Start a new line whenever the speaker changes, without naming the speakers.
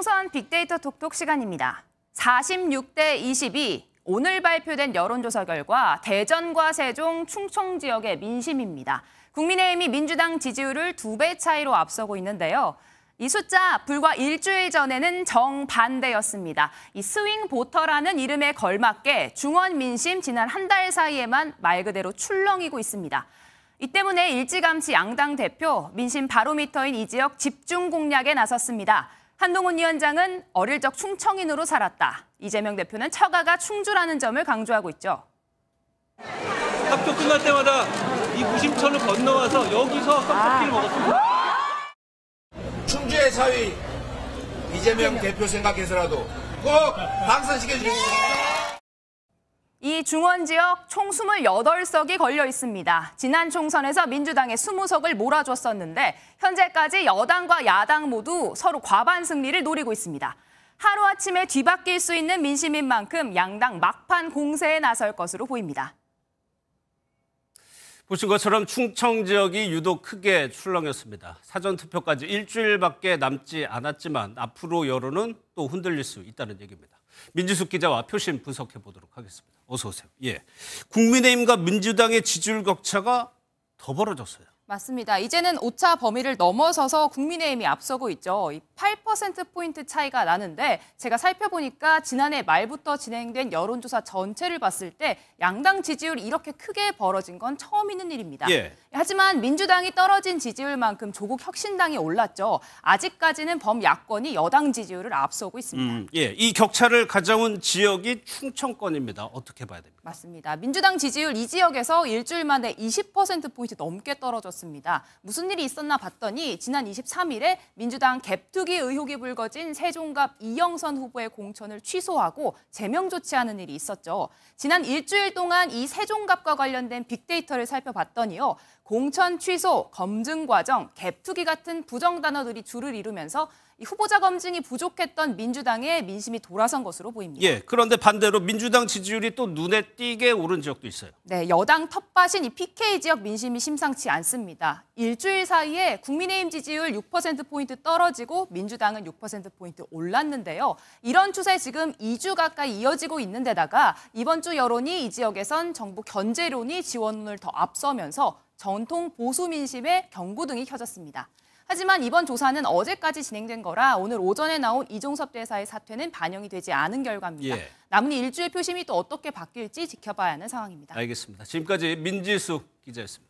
총선 빅데이터 톡톡 시간입니다. 46대 22, 오늘 발표된 여론조사 결과 대전과 세종, 충청 지역의 민심입니다. 국민의힘이 민주당 지지율을 2배 차이로 앞서고 있는데요. 이 숫자 불과 일주일 전에는 정반대였습니다. 이 스윙 보터라는 이름에 걸맞게 중원 민심 지난 한 달 사이에만 말 그대로 출렁이고 있습니다. 이 때문에 일찌감치 양당 대표, 민심 바로미터인 이 지역 집중 공략에 나섰습니다. 한동훈 위원장은 어릴 적 충청인으로 살았다. 이재명 대표는 처가가 충주라는 점을 강조하고 있죠.
학교 끝날 때마다 이 무심천을 건너와서 여기서 떡볶이를 먹었습니다.
충주의 사위 이재명 대표 생각해서라도 꼭 당선시켜 주십시오.
이 중원 지역 총 28석이 걸려 있습니다. 지난 총선에서 민주당에 20석을 몰아줬었는데 현재까지 여당과 야당 모두 서로 과반 승리를 노리고 있습니다. 하루아침에 뒤바뀔 수 있는 민심인 만큼 양당 막판 공세에 나설 것으로 보입니다.
보신 것처럼 충청 지역이 유독 크게 출렁였습니다. 사전투표까지 일주일밖에 남지 않았지만 앞으로 여론은 또 흔들릴 수 있다는 얘기입니다. 민지숙 기자와 표심 분석해 보도록 하겠습니다. 어서 오세요. 예, 국민의힘과 민주당의 지지율 격차가 더 벌어졌어요.
맞습니다. 이제는 오차 범위를 넘어서서 국민의힘이 앞서고 있죠. 8%포인트 차이가 나는데 제가 살펴보니까 지난해 말부터 진행된 여론조사 전체를 봤을 때 양당 지지율이 이렇게 크게 벌어진 건 처음 있는 일입니다.
예.
하지만 민주당이 떨어진 지지율만큼 조국 혁신당이 올랐죠. 아직까지는 범야권이 여당 지지율을 앞서고 있습니다.
예, 이 격차를 가져온 지역이 충청권입니다. 어떻게 봐야 됩니까?
맞습니다. 민주당 지지율 이 지역에서 일주일 만에 20%포인트 넘게 떨어졌습니다. 무슨 일이 있었나 봤더니 지난 23일에 민주당 갭투기 의혹이 불거진 세종갑 이영선 후보의 공천을 취소하고 제명 조치하는 일이 있었죠. 지난 일주일 동안 이 세종갑과 관련된 빅데이터를 살펴봤더니요. 공천 취소, 검증 과정, 갭투기 같은 부정 단어들이 줄을 이루면서 이 후보자 검증이 부족했던 민주당의 민심이 돌아선 것으로 보입니다.
예, 그런데 반대로 민주당 지지율이 또 눈에 띄게 오른 지역도 있어요.
네, 여당 텃밭인 이 PK 지역 민심이 심상치 않습니다. 일주일 사이에 국민의힘 지지율 6%포인트 떨어지고 민주당은 6%포인트 올랐는데요. 이런 추세 지금 2주 가까이 이어지고 있는 데다가 이번 주 여론이 이 지역에선 정부 견제론이 지원론을 더 앞서면서 전통 보수 민심의 경고등이 켜졌습니다. 하지만 이번 조사는 어제까지 진행된 거라 오늘 오전에 나온 이종섭 대사의 사퇴는 반영이 되지 않은 결과입니다.
예.
남은 일주의 표심이 또 어떻게 바뀔지 지켜봐야 하는 상황입니다.
알겠습니다. 지금까지 민지숙 기자였습니다.